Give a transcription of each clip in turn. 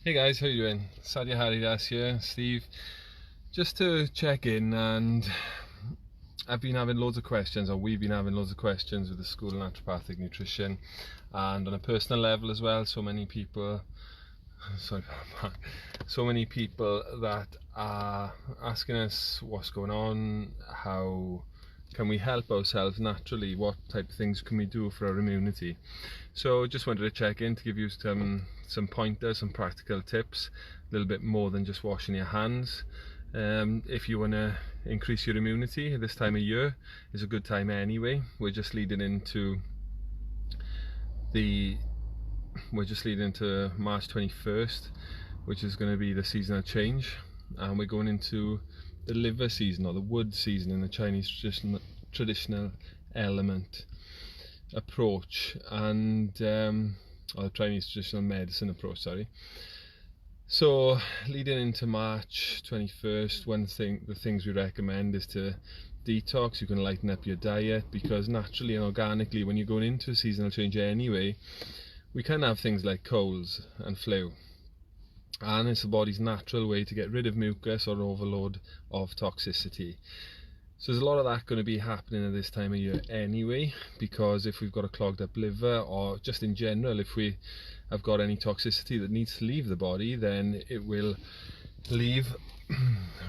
Hey guys, how you doing? Sadia Haridas here, Steve. Just to check in, and I've been having loads of questions, or we've been having loads of questions with the School of Naturopathic Nutrition, and on a personal level as well. So many people, so many people that are asking us what's going on, how can we help ourselves naturally, what type of things can we do for our immunity. So just wanted to check in to give you some pointers, some practical tips, a little bit more than just washing your hands. If you want to increase your immunity, this time of year is a good time anyway. We're just leading into March 21st, which is going to be the seasonal change, and we're going into the liver season, or the wood season in the Chinese traditional element approach, and or the Chinese traditional medicine approach, sorry. So leading into March 21st, the things we recommend is to detox. You can lighten up your diet, because naturally and organically, when you're going into a seasonal change anyway, we can have things like colds and flu, and it's the body's natural way to get rid of mucus or overload of toxicity. So there's a lot of that going to be happening at this time of year anyway, because if we've got a clogged up liver, or just in general, if we have got any toxicity that needs to leave the body, then it will leave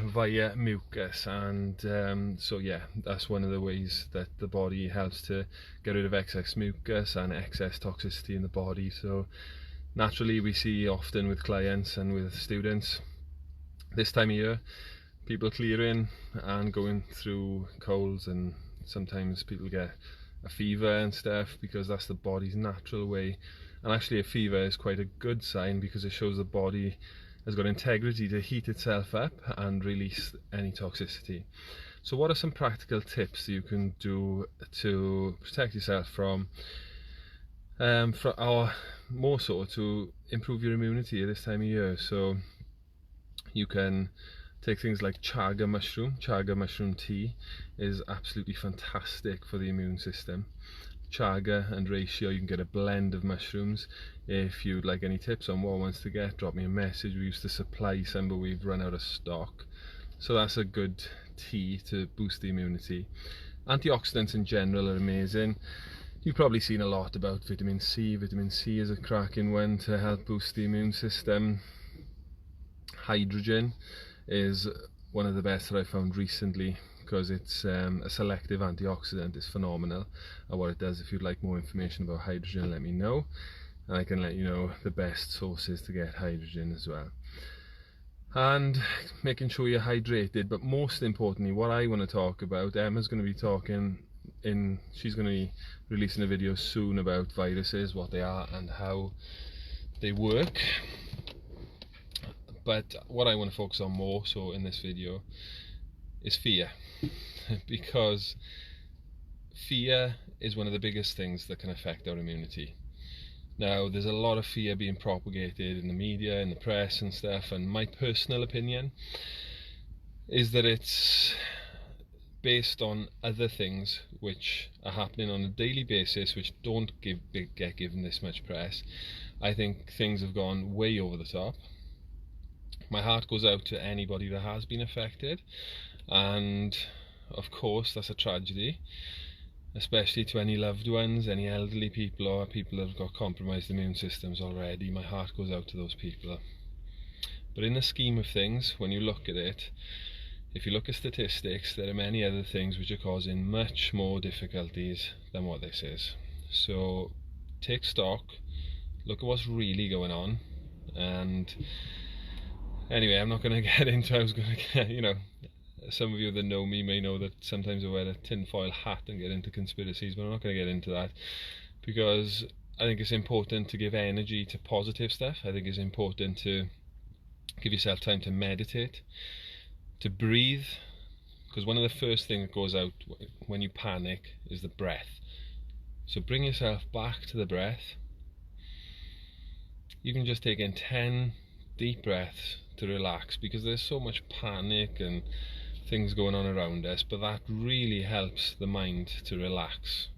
via mucus. And so yeah, that's one of the ways that the body helps to get rid of excess mucus and excess toxicity in the body. So naturally, we see often with clients and with students this time of year, people clearing and going through colds, and sometimes people get a fever and stuff, because that's the body's natural way. And actually a fever is quite a good sign, because it shows the body has got integrity to heat itself up and release any toxicity. So what are some practical tips that you can do to protect yourself from or more so to improve your immunity at this time of year? So you can take things like chaga mushroom. Chaga mushroom tea is absolutely fantastic for the immune system. Chaga and reishi, you can get a blend of mushrooms. If you'd like any tips on what ones to get, drop me a message. We used to supply some, but we've run out of stock. So that's a good tea to boost the immunity. Antioxidants in general are amazing. You've probably seen a lot about vitamin C. Vitamin C is a cracking one to help boost the immune system. Hydrogen is one of the best that I've found recently, because it's a selective antioxidant. It's phenomenal at what it does. If you'd like more information about hydrogen, let me know, and I can let you know the best sources to get hydrogen as well. And making sure you're hydrated, but most importantly, what I want to talk about, Emma's going to be she's going to be releasing a video soon about viruses, what they are and how they work. But what I want to focus on more so in this video is fear, because fear is one of the biggest things that can affect our immunity. Now, there's a lot of fear being propagated in the media, in the press and stuff, and my personal opinion is that it's based on other things which are happening on a daily basis, which don't get given this much press. I think things have gone way over the top. My heart goes out to anybody that has been affected, and of course that's a tragedy, especially to any loved ones, any elderly people, or people that have got compromised immune systems already. My heart goes out to those people. But in the scheme of things, when you look at it, if you look at statistics, there are many other things which are causing much more difficulties than what this is. So take stock, look at what's really going on. And anyway, I'm not going to get into, some of you that know me may know that sometimes I wear a tinfoil hat and get into conspiracies, but I'm not going to get into that, because I think it's important to give energy to positive stuff. I think it's important to give yourself time to meditate, to breathe, because one of the first things that goes out when you panic is the breath. So bring yourself back to the breath. You can just take in 10 deep breaths to relax, because there's so much panic and things going on around us, but that really helps the mind to relax.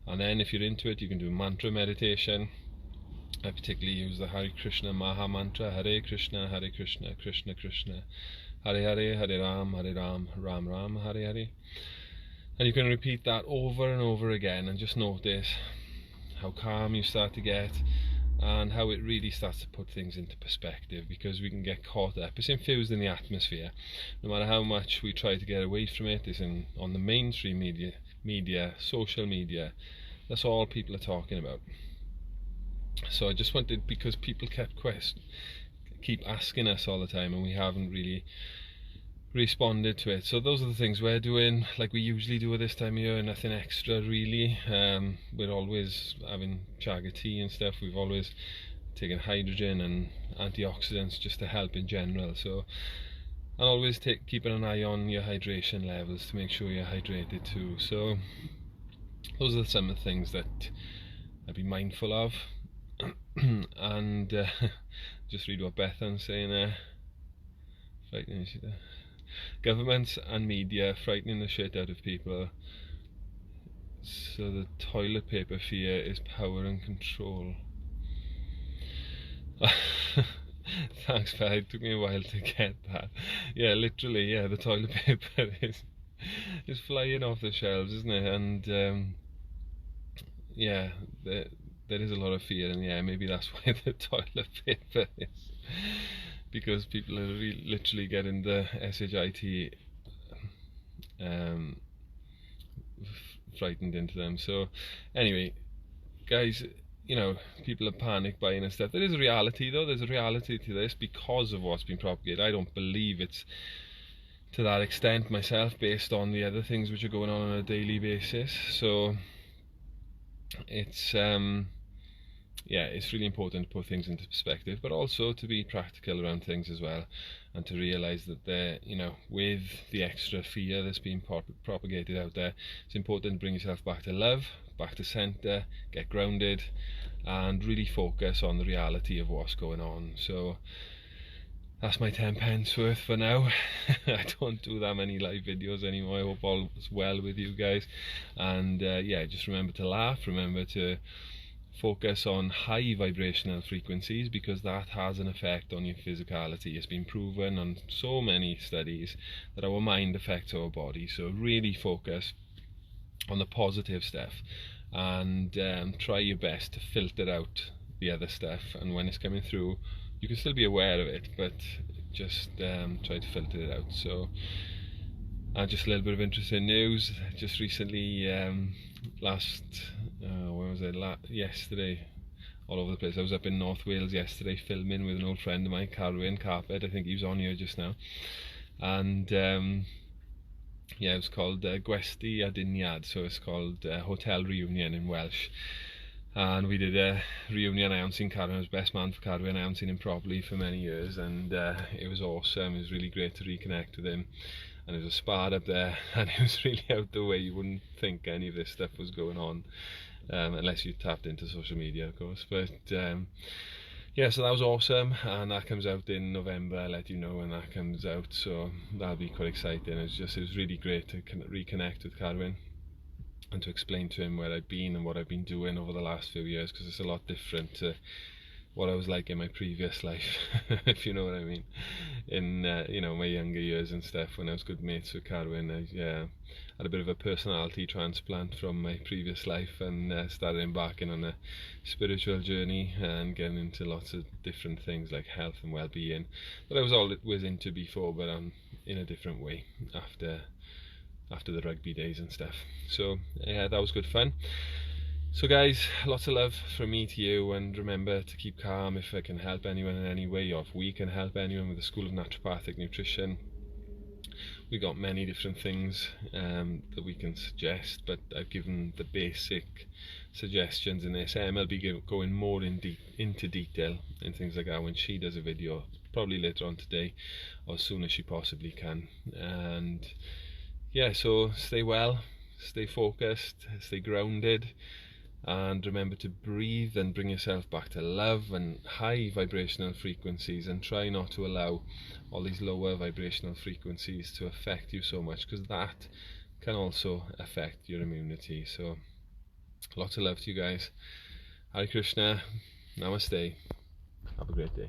And then if you're into it, you can do mantra meditation, I particularly use the Hare Krishna Maha Mantra, Hare Krishna, Krishna Krishna, Hare Hare, Hare Ram, Ram Ram, Hare Hare. And you can repeat that over and over again and just notice how calm you start to get and how it really starts to put things into perspective, because we can get caught up. It's infused in the atmosphere. No matter how much we try to get away from it, it's on the mainstream media, social media. That's all people are talking about. So I just wanted, because people keep asking us all the time and we haven't really responded to it. So those are the things we're doing, like we usually do at this time of year, nothing extra really. We're always having chaga tea and stuff. We've always taken hydrogen and antioxidants just to help in general. So and always keeping an eye on your hydration levels to make sure you're hydrated too. So those are some of the things that I'd be mindful of. And just read what Bethan's saying there. Frightening shit. Governments and media frightening the shit out of people. So the toilet paper fear is power and control. Thanks, Pat. It took me a while to get that. Yeah, literally, yeah, the toilet paper is flying off the shelves, isn't it? And yeah, there is a lot of fear, and yeah, maybe that's why the toilet paper is, because people are literally getting the SHIT frightened into them. So anyway, guys, you know, people are panic buying and stuff. There is a reality though, there's a reality to this because of what's been propagated. I don't believe it's to that extent myself, based on the other things which are going on a daily basis. So it's yeah, it's really important to put things into perspective, but also to be practical around things as well, and to realise that there, you know, with the extra fear that's being propagated out there, it's important to bring yourself back to love, back to centre, get grounded, and really focus on the reality of what's going on. So that's my 10 pence worth for now. I don't do that many live videos anymore. I hope all is well with you guys, and yeah, just remember to laugh, remember to focus on high vibrational frequencies, because that has an effect on your physicality. It's been proven on so many studies that our mind affects our body. So really focus on the positive stuff, and try your best to filter out the other stuff. And when it's coming through, you can still be aware of it, but just try to filter it out. So just a little bit of interesting news. Just recently, when was it? Yesterday, all over the place. I was up in North Wales yesterday filming with an old friend of mine, Carwyn Carpet. I think he was on here just now. And yeah, it was called Gwesti Aduniad, so it's called Hotel Reunion in Welsh. And we did a reunion. I haven't seen Carwyn. I was best man for Carwyn. I haven't seen him properly for many years, and it was awesome. It was really great to reconnect with him. And there was a spad up there, and it was really out the way. You wouldn't think any of this stuff was going on, unless you tapped into social media, of course. But yeah, so that was awesome, and that comes out in November. I'll let you know when that comes out, so that'll be quite exciting. It was really great to reconnect with Carwyn and to explain to him where I've been and what I've been doing over the last few years, because it's a lot different to what I was like in my previous life, if you know what I mean, in you know, my younger years and stuff, when I was good mates with Carwyn. I had a bit of a personality transplant from my previous life, and started embarking on a spiritual journey and getting into lots of different things like health and well-being that I was always into before, but in a different way after the rugby days and stuff. So yeah, that was good fun. So guys, lots of love from me to you, and remember to keep calm. If I can help anyone in any way, or if we can help anyone with the School of Naturopathic Nutrition, we got many different things that we can suggest, but I've given the basic suggestions in this. Emma will be going more into detail in things like that when she does a video, probably later on today, or as soon as she possibly can. And yeah, so stay well, stay focused, stay grounded, and remember to breathe and bring yourself back to love and high vibrational frequencies, and try not to allow all these lower vibrational frequencies to affect you so much, because that can also affect your immunity. So lots of love to you guys. Hare Krishna, Namaste. Have a great day.